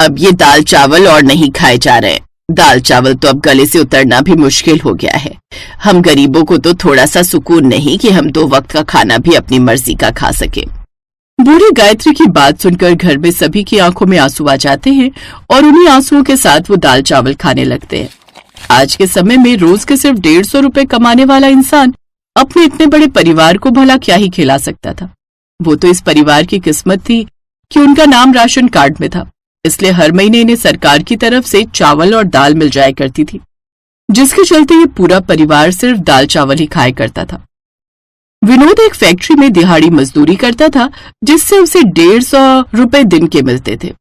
अब ये दाल चावल और नहीं खाए जा रहे। दाल चावल तो अब गले से उतरना भी मुश्किल हो गया है। हम गरीबों को तो थोड़ा सा सुकून नहीं कि हम 2 वक्त का खाना भी अपनी मर्जी का खा सके। बूढ़ी गायत्री की बात सुनकर घर में सभी की आंखों में आंसू आ जाते हैं और उन्हीं आंसुओं के साथ वो दाल चावल खाने लगते हैं। आज के समय में रोज के सिर्फ 150 रुपए कमाने वाला इंसान अपने इतने बड़े परिवार को भला क्या ही खिला सकता था। वो तो इस परिवार की किस्मत थी कि उनका नाम राशन कार्ड में था, इसलिए हर महीने इन्हें सरकार की तरफ से चावल और दाल मिल जाया करती थी, जिसके चलते ये पूरा परिवार सिर्फ दाल चावल ही खाया करता था। विनोद एक फैक्ट्री में दिहाड़ी मजदूरी करता था, जिससे उसे 150 रुपए दिन के मिलते थे।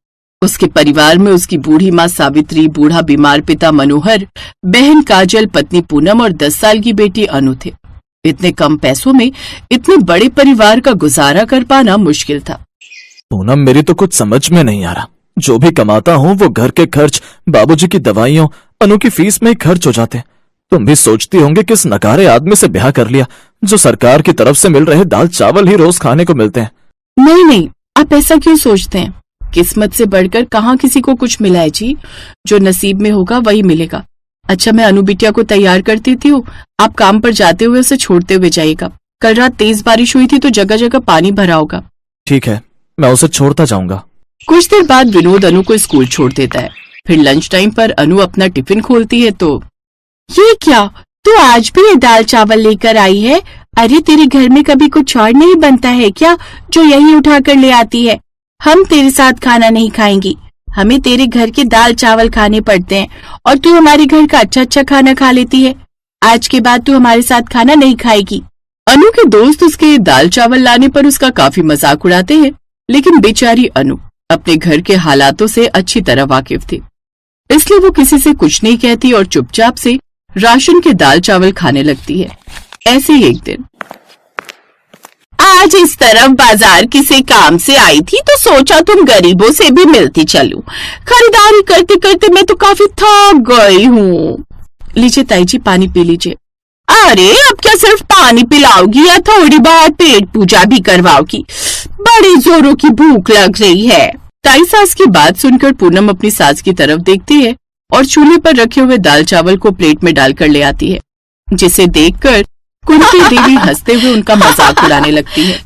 उसके परिवार में उसकी बूढ़ी माँ सावित्री, बूढ़ा बीमार पिता मनोहर, बहन काजल, पत्नी पूनम और 10 साल की बेटी अनु थे। इतने कम पैसों में इतने बड़े परिवार का गुजारा कर पाना मुश्किल था। पूनम, मेरी तो कुछ समझ में नहीं आ रहा। जो भी कमाता हूँ वो घर के खर्च, बाबूजी की दवाइयों, अनु की फीस में ही खर्च हो जाते। तुम भी सोचती होंगे किस नकारे आदमी से ब्याह कर लिया जो सरकार की तरफ से मिल रहे दाल चावल ही रोज खाने को मिलते हैं। नहीं, आप ऐसा क्यों सोचते हैं? किस्मत से बढ़कर कहाँ किसी को कुछ मिला है जी। जो नसीब में होगा वही मिलेगा। अच्छा, मैं अनु बिटिया को तैयार कर देती हूँ, आप काम पर जाते हुए उसे छोड़ते हुए जाइएगा। कल रात तेज बारिश हुई थी तो जगह जगह पानी भरा होगा। ठीक है, मैं उसे छोड़ता जाऊंगा। कुछ देर बाद विनोद अनु को स्कूल छोड़ देता है। फिर लंच टाइम पर अनु अपना टिफिन खोलती है तो ये क्या, तू आज भी ये दाल चावल लेकर आई है? अरे तेरे घर में कभी कुछ और नहीं बनता है क्या जो यही उठा कर ले आती है? हम तेरे साथ खाना नहीं खाएंगी, हमें तेरे घर के दाल चावल खाने पड़ते हैं और तू हमारे घर का अच्छा खाना खा लेती है। आज के बाद तू हमारे साथ खाना नहीं खाएगी। अनु के दोस्त उसके दाल चावल लाने पर उसका काफी मजाक उड़ाते हैं, लेकिन बेचारी अनु अपने घर के हालातों से अच्छी तरह वाकिफ थी, इसलिए वो किसी से कुछ नहीं कहती और चुपचाप से राशन के दाल चावल खाने लगती है। ऐसे ही एक दिन आज इस तरफ बाजार किसी काम से आई थी तो सोचा तुम गरीबों से भी मिलती चलूं। खरीदारी करते करते मैं तो काफी थक गई हूँ। लीजिए ताई जी, पानी पी लीजिए। अरे अब क्या सिर्फ पानी पिलाओगी या थोड़ी बहुत पेट पूजा भी करवाओगी? बड़ी जोरों की भूख लग रही है। ताई सास की बात सुनकर पूनम अपनी सास की तरफ देखती है और चूल्हे पर रखे हुए दाल चावल को प्लेट में डालकर ले आती है, जिसे देखकर कुंती देवी हंसते हुए उनका मजाक उड़ाने लगती है।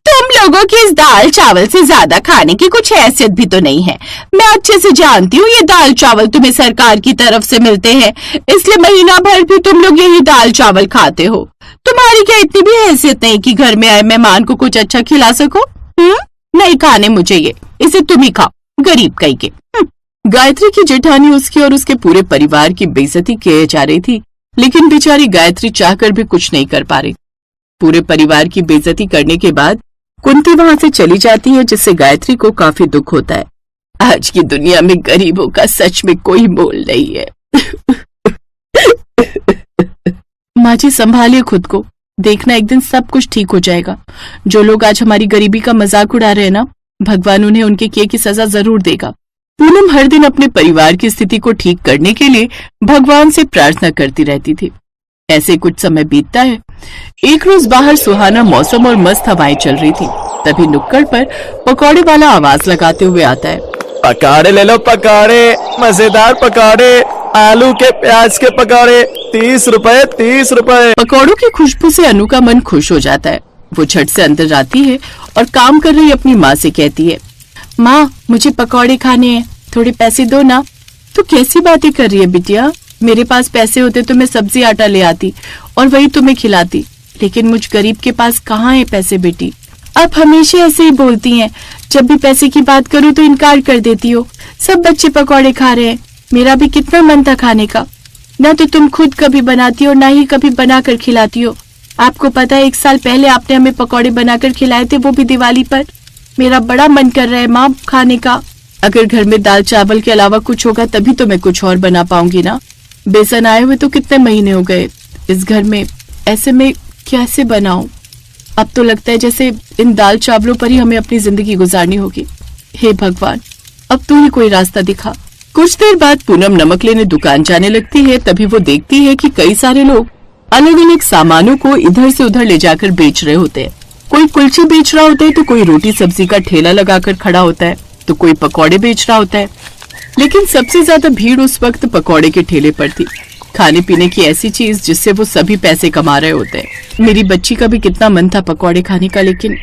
तुम लोगों की इस दाल चावल से ज्यादा खाने की कुछ हैसियत भी तो नहीं है। मैं अच्छे से जानती हूँ ये दाल चावल तुम्हें सरकार की तरफ से मिलते हैं, इसलिए महीना भर भी तुम लोग यही दाल चावल खाते हो। तुम्हारी क्या इतनी भी हैसियत नहीं कि घर में आए मेहमान को कुछ अच्छा खिला सको? नहीं खाने मुझे ये, इसे तुम ही खाओ, गरीब कहीं के। गायत्री की जेठानी उसकी और उसके पूरे परिवार की बेइज्जती किए जा रही थी, लेकिन बेचारी गायत्री चाहकर भी कुछ नहीं कर पा रही। पूरे परिवार की बेइज्जती करने के बाद कुंती वहां से चली जाती है, जिससे गायत्री को काफी दुख होता है। आज की दुनिया में गरीबों का सच में कोई मोल नहीं है। माँ जी, संभालिए खुद को, देखना एक दिन सब कुछ ठीक हो जाएगा। जो लोग आज हमारी गरीबी का मजाक उड़ा रहे हैं ना, भगवान उन्हें उनके किए की सजा जरूर देगा। पूनम हर दिन अपने परिवार की स्थिति को ठीक करने के लिए भगवान से प्रार्थना करती रहती थी। ऐसे कुछ समय बीतता है। एक रोज बाहर सुहाना मौसम और मस्त हवाएं चल रही थी। तभी नुक्कड़ पर पकौड़े वाला आवाज लगाते हुए आता है। पकौड़े ले लो, पकौड़े, मजेदार पकौड़े, आलू के प्याज के पकौड़े, 30 रुपए 30 रुपए। पकौड़ों की खुशबू से अनु का मन खुश हो जाता है। वो झट से अंदर आती है और काम कर रही अपनी माँ से कहती है, माँ मुझे पकौड़े खाने हैं, थोड़े पैसे दो ना। तो कैसी बातें कर रही है बिटिया? मेरे पास पैसे होते तो मैं सब्जी आटा ले आती और वही तुम्हें खिलाती, लेकिन मुझ गरीब के पास कहाँ है पैसे बेटी? आप हमेशा ऐसे ही बोलती हैं, जब भी पैसे की बात करूँ तो इनकार कर देती हो। सब बच्चे पकौड़े खा रहे हैं, मेरा भी कितना मन था खाने का। न तो तुम खुद कभी बनाती हो, ना ही कभी बना कर खिलाती हो। आपको पता है 1 साल पहले आपने हमें पकौड़े बनाकर खिलाए थे, वो भी दिवाली पर। मेरा बड़ा मन कर रहा है माँ खाने का। अगर घर में दाल चावल के अलावा कुछ होगा तभी तो मैं कुछ और बना पाऊंगी ना। बेसन आए हुए तो कितने महीने हो गए इस घर में, ऐसे में कैसे बनाऊं? अब तो लगता है जैसे इन दाल चावलों पर ही हमें अपनी जिंदगी गुजारनी होगी। हे भगवान, अब तू ही कोई रास्ता दिखा। कुछ देर बाद पूनम नमक लेने दुकान जाने लगती है। तभी वो देखती है कि कई सारे लोग अलग अलग सामानों को इधर से उधर ले जाकर बेच रहे होते हैं। कोई कुलचे बेच रहा होता है तो कोई रोटी सब्जी का ठेला लगाकर खड़ा होता है। तो कोई पकौड़े बेच रहा होता है। लेकिन सबसे ज्यादा भीड़ उस वक्त पकौड़े के ठेले पर थी। खाने पीने की ऐसी चीज जिससे वो सभी पैसे कमा रहे होते हैं। मेरी बच्ची का भी कितना मन था पकौड़े खाने का, लेकिन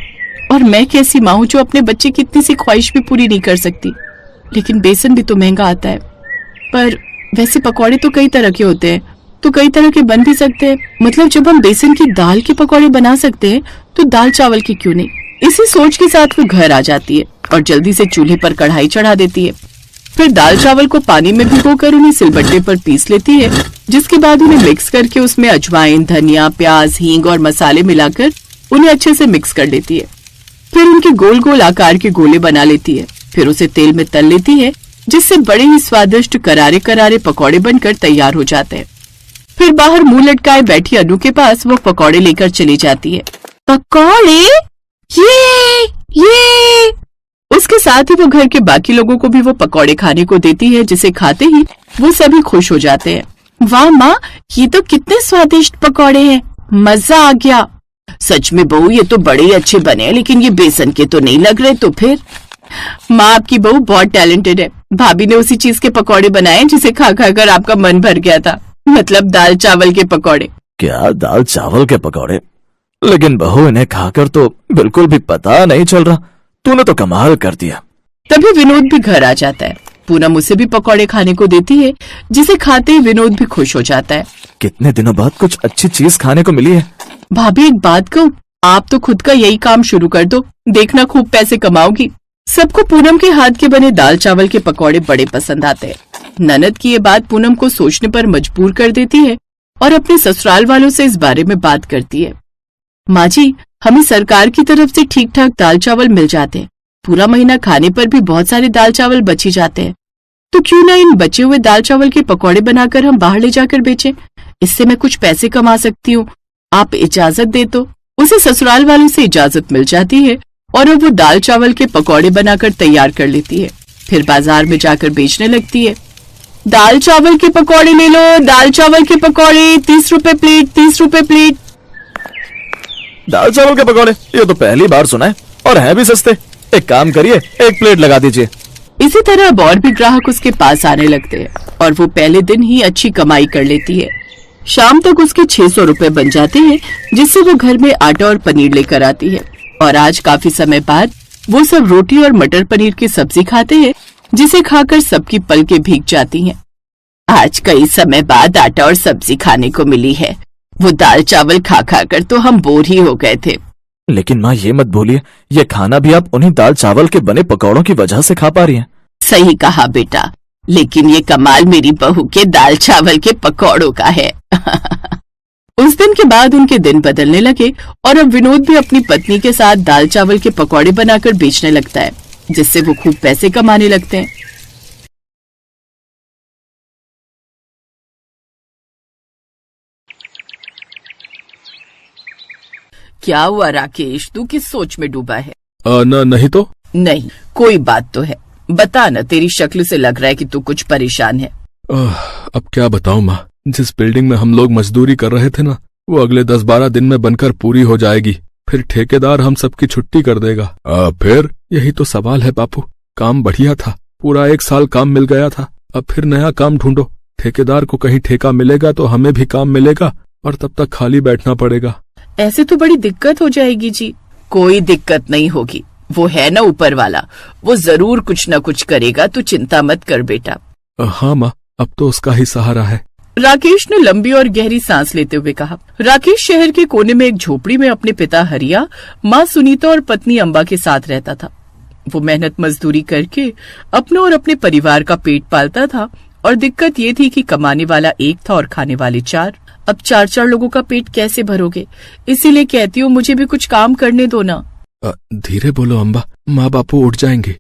और मैं कैसी माँ हूँ जो अपने बच्चे की इतनी सी ख्वाहिश भी पूरी नहीं कर सकती। लेकिन बेसन भी तो महंगा आता है। पर वैसे पकौड़े तो कई तरह के होते हैं, तो कई तरह के बन भी सकते हैं। मतलब जब हम बेसन की दाल के पकौड़े बना सकते हैं तो दाल चावल के क्यों नहीं। इसी सोच के साथ वो घर आ जाती है और जल्दी से चूल्हे पर कढ़ाई चढ़ा देती है। फिर दाल चावल को पानी में भिगोकर उन्हें सिलबट्टे पर पीस लेती है, जिसके बाद उन्हें मिक्स करके उसमें अजवाइन, धनिया, प्याज, हींग और मसाले मिलाकर उन्हें अच्छे से मिक्स कर लेती है। फिर उनके गोल गोल आकार के गोले बना लेती है। फिर उसे तेल में तल लेती है, जिससे बड़े ही स्वादिष्ट करारे करारे पकौड़े बनकर तैयार हो जाते हैं। फिर बाहर मुंह लटकाए बैठी अनु के पास वो पकौड़े लेकर चली जाती है। पकौड़े? ये उसके साथ ही वो घर के बाकी लोगों को भी वो पकौड़े खाने को देती है, जिसे खाते ही वो सभी खुश हो जाते हैं। वाह माँ, ये तो कितने स्वादिष्ट पकौड़े हैं, मजा आ गया। सच में बहू, ये तो बड़े ही अच्छे बने हैं, लेकिन ये बेसन के तो नहीं लग रहे। तो फिर माँ, आपकी बहू बहुत टैलेंटेड है। भाभी ने उसी चीज के पकौड़े बनाए जिसे खा खा कर आपका मन भर गया था, मतलब दाल चावल के पकौड़े। क्या दाल चावल के पकौड़े? लेकिन बहू, इन्हें खाकर तो बिल्कुल भी पता नहीं चल रहा। तूने तो कमाल कर दिया। तभी विनोद भी घर आ जाता है। पूनम उसे भी पकौड़े खाने को देती है, जिसे खाते ही विनोद भी खुश हो जाता है। कितने दिनों बाद कुछ अच्छी चीज खाने को मिली है। भाभी, एक बात कहूँ, आप तो खुद का यही काम शुरू कर दो, देखना खूब पैसे कमाओगी। सबको पूनम के हाथ के बने दाल चावल के पकौड़े बड़े पसंद आते हैं। ननद की ये बात पूनम को सोचने पर मजबूर कर देती है और अपने ससुराल वालों से इस बारे में बात करती है। माँ जी, हमें सरकार की तरफ से ठीक ठाक दाल चावल मिल जाते हैं। पूरा महीना खाने पर भी बहुत सारे दाल चावल बच ही जाते हैं। तो क्यों ना इन बचे हुए दाल चावल के पकौड़े बनाकर हम बाहर ले जाकर बेचें। इससे मैं कुछ पैसे कमा सकती हूँ। आप इजाजत दे तो। उसे ससुराल वालों से इजाजत मिल जाती है और वो दाल चावल के पकौड़े बनाकर तैयार कर लेती है। फिर बाजार में जाकर बेचने लगती है। दाल चावल के पकौड़े ले लो, दाल चावल के पकौड़े 30 रुपए प्लेट, 30 रुपए प्लेट। दाल चावल के पकौड़े, ये तो पहली बार सुना है, और है भी सस्ते। एक काम करिए, 1 प्लेट लगा दीजिए। इसी तरह अब और भी ग्राहक उसके पास आने लगते हैं और वो पहले दिन ही अच्छी कमाई कर लेती है। शाम तक उसके 600 रुपए बन जाते हैं, जिससे वो घर में आटा और पनीर लेकर आती है। और आज काफी समय बाद वो सब रोटी और मटर पनीर की सब्जी खाते हैं, जिसे खाकर सबकी पलकें भीग जाती हैं। आज कई समय बाद आटा और सब्जी खाने को मिली है। वो दाल चावल खा खा कर तो हम बोर ही हो गए थे। लेकिन माँ, ये मत भूलिए, ये खाना भी आप उन्हीं दाल चावल के बने पकौड़ों की वजह से खा पा रही हैं। सही कहा बेटा, लेकिन ये कमाल मेरी बहू के दाल चावल के पकौड़ों का है। उस दिन के बाद उनके दिन बदलने लगे और अब विनोद भी अपनी पत्नी के साथ दाल चावल के पकौड़े बनाकर बेचने लगता है, जिससे वो खूब पैसे कमाने लगते हैं। क्या हुआ राकेश, तू किस सोच में डूबा है? नहीं तो। नहीं, कोई बात तो है। बता ना, तेरी शक्ल से लग रहा है कि तू कुछ परेशान है। अब क्या बताऊं माँ, जिस बिल्डिंग में हम लोग मजदूरी कर रहे थे ना, वो अगले 10-12 दिन में बनकर पूरी हो जाएगी। फिर ठेकेदार हम सबकी छुट्टी कर देगा। फिर यही तो सवाल है बापू। काम बढ़िया था, पूरा 1 साल काम मिल गया था। अब फिर नया काम ढूंढो। ठेकेदार को कहीं ठेका मिलेगा तो हमें भी काम मिलेगा, और तब तक खाली बैठना पड़ेगा। ऐसे तो बड़ी दिक्कत हो जाएगी जी। कोई दिक्कत नहीं होगी, वो है ना ऊपर वाला, वो जरूर कुछ न कुछ करेगा, तू चिंता मत कर बेटा। हाँ माँ, अब तो उसका ही सहारा है। राकेश ने लंबी और गहरी सांस लेते हुए कहा। राकेश शहर के कोने में एक झोपड़ी में अपने पिता हरिया, माँ सुनीता और पत्नी अम्बा के साथ रहता था। वो मेहनत मजदूरी करके अपना और अपने परिवार का पेट पालता था, और दिक्कत ये थी कि कमाने वाला एक था और खाने वाले 4। अब 4-4 लोगों का पेट कैसे भरोगे? इसीलिए कहती हूँ मुझे भी कुछ काम करने दो ना। धीरे बोलो अम्बा, माँ बापू उठ जाएंगे।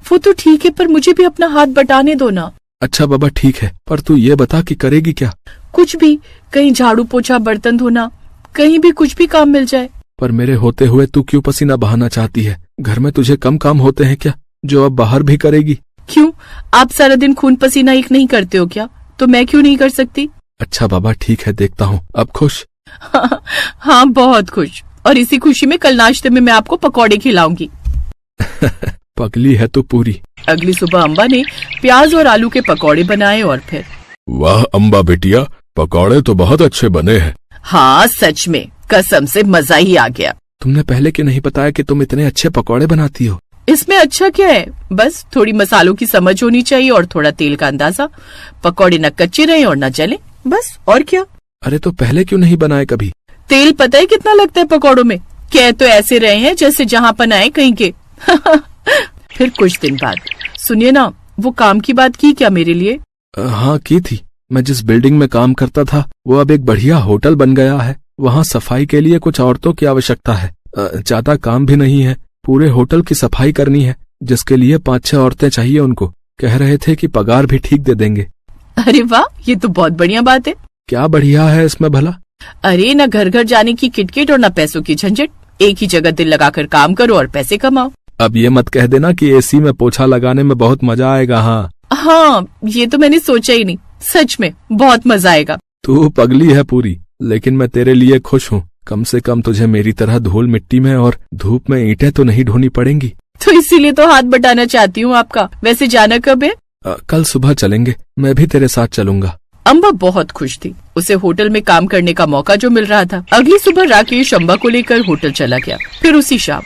वो तो ठीक है, पर मुझे भी अपना हाथ बटाने दो ना। अच्छा बाबा ठीक है, पर तू ये बता कि करेगी क्या? कुछ भी, कहीं झाड़ू पोछा, बर्तन धोना, कहीं भी कुछ भी काम मिल जाए। पर मेरे होते हुए तू क्यों पसीना बहाना चाहती है? घर में तुझे कम काम होते हैं क्या, जो अब बाहर भी करेगी? क्यों, आप सारा दिन खून पसीना एक नहीं करते हो क्या? तो मैं क्यों नहीं कर सकती? अच्छा बाबा ठीक है, देखता हूँ। अब खुश? हाँ, बहुत खुश। और इसी खुशी में कल नाश्ते में मैं आपको पकौड़े खिलाऊंगी। पगली है तू पूरी। अगली सुबह अम्बा ने प्याज और आलू के पकौड़े बनाए और फिर वाह अम्बा बिटिया, पकौड़े तो बहुत अच्छे बने हैं। हाँ सच में, कसम से मजा ही आ गया। तुमने पहले क्यों नहीं बताया कि तुम इतने अच्छे पकौड़े बनाती हो? इसमें अच्छा क्या है, बस थोड़ी मसालों की समझ होनी चाहिए और थोड़ा तेल का अंदाजा। पकौड़े न कच्चे रहे और न जले, बस और क्या। अरे तो पहले क्यों नहीं बनाए कभी? तेल पता है कितना लगता है पकौड़ों में? कह तो ऐसे रहे हैं जैसे जहाँ पनाए कहीं के। फिर कुछ दिन बाद, सुनिए ना, वो काम की बात की क्या मेरे लिए? हाँ की थी। मैं जिस बिल्डिंग में काम करता था वो अब एक बढ़िया होटल बन गया है। वहाँ सफाई के लिए कुछ औरतों की आवश्यकता है। ज्यादा काम भी नहीं है, पूरे होटल की सफाई करनी है, जिसके लिए 5-6 औरतें चाहिए उनको। कह रहे थे कि पगार भी ठीक दे देंगे। अरे वाह, ये तो बहुत बढ़िया बात है। क्या बढ़िया है इसमें भला? अरे न घर घर जाने की किटकिट और न पैसों की झंझट, एक ही जगह दिल लगाकर काम करो और पैसे कमाओ। अब ये मत कह देना कि एसी में पोछा लगाने में बहुत मजा आएगा। हाँ, ये तो मैंने सोचा ही नहीं, सच में बहुत मजा आएगा। तू पगली है पूरी, लेकिन मैं तेरे लिए खुश हूँ। कम से कम तुझे मेरी तरह धूल मिट्टी में और धूप में ईंटें तो नहीं ढोनी पड़ेंगी। तो इसीलिए तो हाथ बटाना चाहती हूँ आपका। वैसे जाना कब है? कल सुबह चलेंगे, मैं भी तेरे साथ चलूंगा। अम्बा बहुत खुश थी, उसे होटल में काम करने का मौका जो मिल रहा था। अगली सुबह राकेश अम्बा को लेकर होटल चला गया। फिर उसी शाम।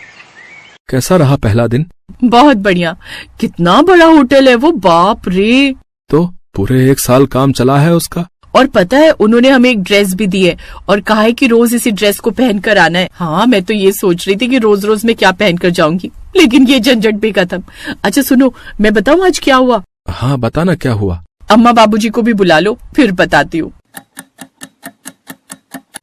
कैसा रहा पहला दिन? बहुत बढ़िया। कितना बड़ा होटल है वो, बाप रे। तो पूरे 1 साल काम चला है उसका। और पता है, उन्होंने हमें एक ड्रेस भी दी है और कहा है कि रोज इसी ड्रेस को पहन कर आना है। हाँ, मैं तो ये सोच रही थी कि रोज रोज मैं क्या पहन कर जाऊंगी, लेकिन ये झंझट भी खत्म। अच्छा सुनो, मैं बताऊँ आज क्या हुआ? हाँ बताना क्या हुआ। अम्मा बाबूजी को भी बुला लो, फिर बताती हूँ।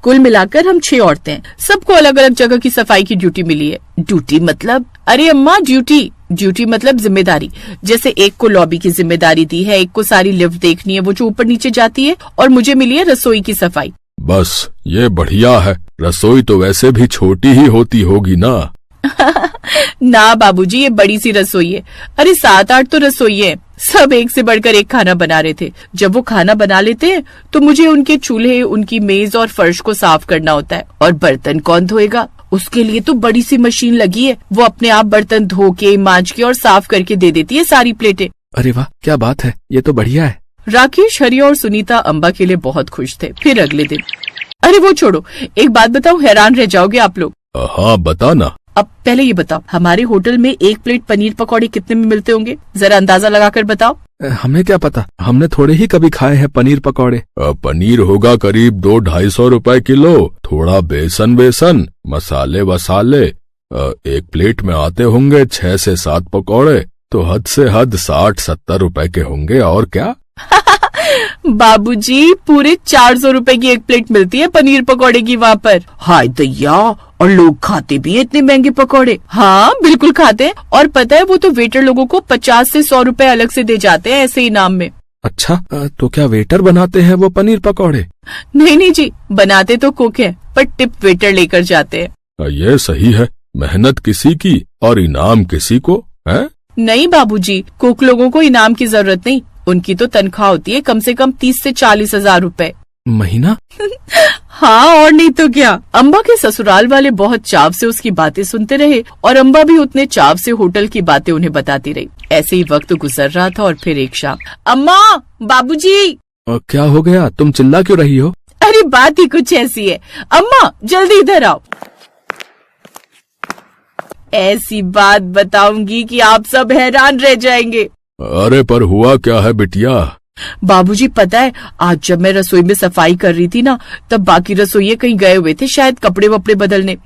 कुल मिलाकर हम 6 औरतें हैं। सबको अलग अलग जगह की सफाई की ड्यूटी मिली है। ड्यूटी मतलब? अरे अम्मा, ड्यूटी मतलब जिम्मेदारी। जैसे एक को लॉबी की जिम्मेदारी दी है, एक को सारी लिफ्ट देखनी है वो जो ऊपर नीचे जाती है, और मुझे मिली है रसोई की सफाई। बस ये बढ़िया है। रसोई तो वैसे भी छोटी ही होती होगी ना। ना बाबूजी, ये बड़ी सी रसोई है। अरे 7-8 तो रसोई है, सब एक से बढ़कर एक खाना बना रहे थे। जब वो खाना बना लेते हैं तो मुझे उनके चूल्हे, उनकी मेज और फर्श को साफ करना होता है। और बर्तन कौन धोएगा? उसके लिए तो बड़ी सी मशीन लगी है, वो अपने आप बर्तन धो के, मांज के और साफ करके दे देती है सारी प्लेटें। अरे वाह, क्या बात है, ये तो बढ़िया है। राकेश, हरि और सुनीता अम्बा के लिए बहुत खुश थे। फिर अगले दिन, अरे वो छोड़ो, एक बात बताऊं, हैरान रह जाओगे आप लोग। हाँ बताना। अब पहले ये बताओ, हमारे होटल में एक प्लेट पनीर पकौड़े कितने में मिलते होंगे? जरा अंदाजा लगाकर बताओ। हमें क्या पता, हमने थोड़े ही कभी खाए हैं पनीर पकौड़े। पनीर होगा करीब 200-250 रुपए किलो। थोड़ा बेसन, मसाले वसाले। एक प्लेट में आते होंगे 6 से 7 पकौड़े, तो हद से हद 60-70 रुपए के होंगे। और क्या? बाबूजी, पूरे 400 रुपए की एक प्लेट मिलती है पनीर पकौड़े की वहाँ पर। हाय दैया, और लोग खाते भी हैं इतने महंगे पकौड़े। हाँ बिल्कुल खाते हैं। और पता है, वो तो वेटर लोगों को 50 से 100 रुपए अलग से दे जाते हैं ऐसे इनाम में। अच्छा, तो क्या वेटर बनाते हैं वो पनीर पकौड़े? नहीं जी, बनाते तो कुक है, पर टिप वेटर लेकर जाते हैं। ये सही है, मेहनत किसी की और इनाम किसी को है। नहीं बाबूजी, कुक लोगों को इनाम की जरूरत नहीं, उनकी तो तनख्वाह होती है कम से कम 30 से 40 हजार रुपए महीना। हाँ और नहीं तो क्या। अम्बा के ससुराल वाले बहुत चाव से उसकी बातें सुनते रहे और अम्बा भी उतने चाव से होटल की बातें उन्हें बताती रही। ऐसे ही वक्त गुजर रहा था और फिर एक शाम, अम्मा, बाबूजी। क्या हो गया, तुम चिल्ला क्यों रही हो? अरे बात ही कुछ ऐसी है। अम्मा जल्दी इधर आओ। ऐसी बात बताऊंगी कि आप सब हैरान रह जाएंगे। अरे पर हुआ क्या है बिटिया? बाबूजी पता है, आज जब मैं रसोई में सफाई कर रही थी ना, तब बाकी रसोइये कहीं गए हुए थे, शायद कपड़े वपड़े बदलने।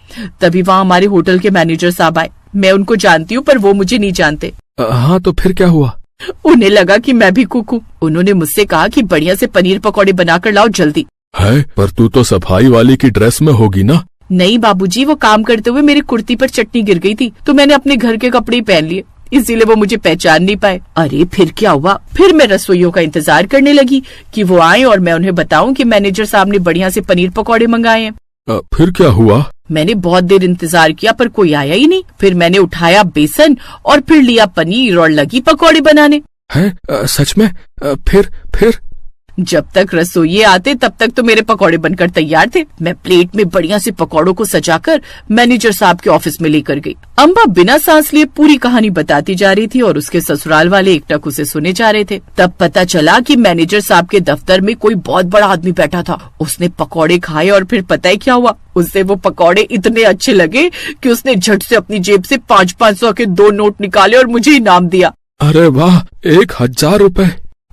तभी वहाँ हमारे होटल के मैनेजर साहब आए। मैं उनको जानती हूँ पर वो मुझे नहीं जानते। हाँ तो फिर क्या हुआ? उन्हें लगा कि मैं भी कुक हूँ। उन्होंने मुझसे कहा कि बढ़िया से पनीर पकौड़े बनाकर लाओ जल्दी। है, पर तू तो सफाई वाली की ड्रेस में होगी ना? नहीं बाबूजी, वो काम करते हुए मेरी कुर्ती पर चटनी गिर गई थी, तो मैंने अपने घर के कपड़े ही पहन लिए, इसीलिए वो मुझे पहचान नहीं पाए। अरे फिर क्या हुआ, फिर मैं रसोइयों का इंतजार करने लगी कि वो आए और मैं उन्हें बताऊं कि मैनेजर साहब ने बढ़िया से पनीर पकौड़े मंगाए हैं। फिर क्या हुआ? मैंने बहुत देर इंतजार किया पर कोई आया ही नहीं। फिर मैंने उठाया बेसन और फिर लिया पनीर और लगी पकौड़े बनाने। है? सच में? फिर? जब तक रसोइये आते तब तक तो मेरे पकौड़े बनकर तैयार थे। मैं प्लेट में बढ़िया से पकौड़ों को सजाकर मैनेजर साहब के ऑफिस में लेकर गई। अम्बा बिना सांस लिए पूरी कहानी बताती जा रही थी और उसके ससुराल वाले एकटक उसे सुने जा रहे थे। तब पता चला कि मैनेजर साहब के दफ्तर में कोई बहुत बड़ा आदमी बैठा था। उसने पकौड़े खाए और फिर पता है क्या हुआ, उसे वो पकौड़े इतने अच्छे लगे कि उसने झट से अपनी जेब से 500-500 के 2 नोट निकाले और मुझे इनाम दिया। अरे वाह, 1000 रुपए।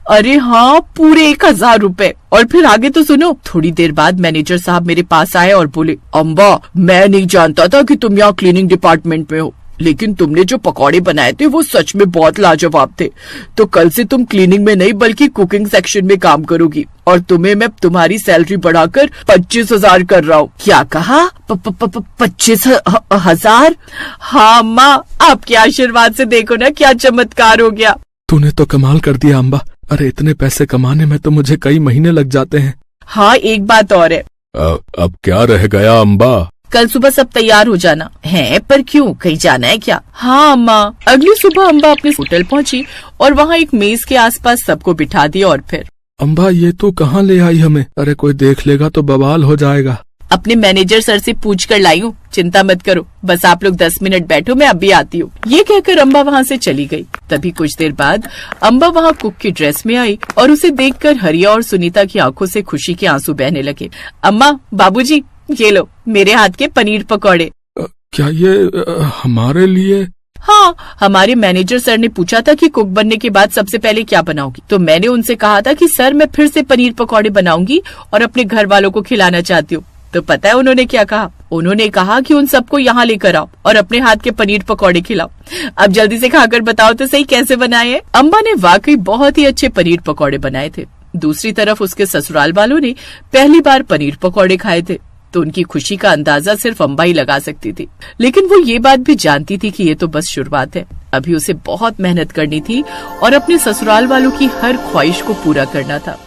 अरे हाँ, पूरे 1000 रुपए। और फिर आगे तो सुनो। थोड़ी देर बाद मैनेजर साहब मेरे पास आए और बोले, अम्बा मैं नहीं जानता था कि तुम यहाँ क्लीनिंग डिपार्टमेंट में हो, लेकिन तुमने जो पकौड़े बनाए थे वो सच में बहुत लाजवाब थे। तो कल से तुम क्लीनिंग में नहीं बल्कि कुकिंग सेक्शन में काम करोगी और तुम्हें मैं तुम्हारी सैलरी बढ़ाकर 25,000 कर रहा हूँ। क्या कहा? 25,000? हाँ माँ, आपके आशीर्वाद से देखो ना क्या चमत्कार हो गया। तूने तो कमाल कर दिया अम्बा। अरे इतने पैसे कमाने में तो मुझे कई महीने लग जाते हैं। हाँ, एक बात और है। अब क्या रह गया अम्बा? कल सुबह सब तैयार हो जाना है। पर क्यों, कहीं जाना है क्या? हाँ अम्मा। अगली सुबह अम्बा अपने होटल पहुंची और वहाँ एक मेज के आसपास सबको बिठा दिया और फिर, अम्बा ये तू कहाँ ले आई हमें? अरे कोई देख लेगा तो बवाल हो जाएगा। अपने मैनेजर सर से पूछ कर लाई हूँ, चिंता मत करो, बस आप लोग 10 मिनट बैठो, मैं अभी आती हूँ। ये कहकर अम्बा वहाँ से चली गई। तभी कुछ देर बाद अम्बा वहाँ कुक की ड्रेस में आई और उसे देखकर हरिया और सुनीता की आंखों से खुशी के आंसू बहने लगे। अम्मा, बाबूजी, ये लो मेरे हाथ के पनीर पकौड़े। क्या ये हमारे लिए? हाँ, हमारे मैनेजर सर ने पूछा था कि कुक बनने के बाद सबसे पहले क्या बनाओगी, तो मैंने उनसे कहा था कि सर मैं फिर से पनीर पकौड़े बनाऊंगी और अपने घर वालों को खिलाना चाहती हूँ। तो पता है उन्होंने क्या कहा? उन्होंने कहा कि उन सबको यहाँ लेकर आओ और अपने हाथ के पनीर पकौड़े खिलाओ। अब जल्दी से खाकर बताओ तो सही कैसे बनाए हैं। अम्बा ने वाकई बहुत ही अच्छे पनीर पकौड़े बनाए थे। दूसरी तरफ उसके ससुराल वालों ने पहली बार पनीर पकौड़े खाए थे, तो उनकी खुशी का अंदाजा सिर्फ अम्बा ही लगा सकती थी। लेकिन वो ये बात भी जानती थी कि ये तो बस शुरुआत है, अभी उसे बहुत मेहनत करनी थी और अपने ससुराल वालों की हर ख्वाहिश को पूरा करना था।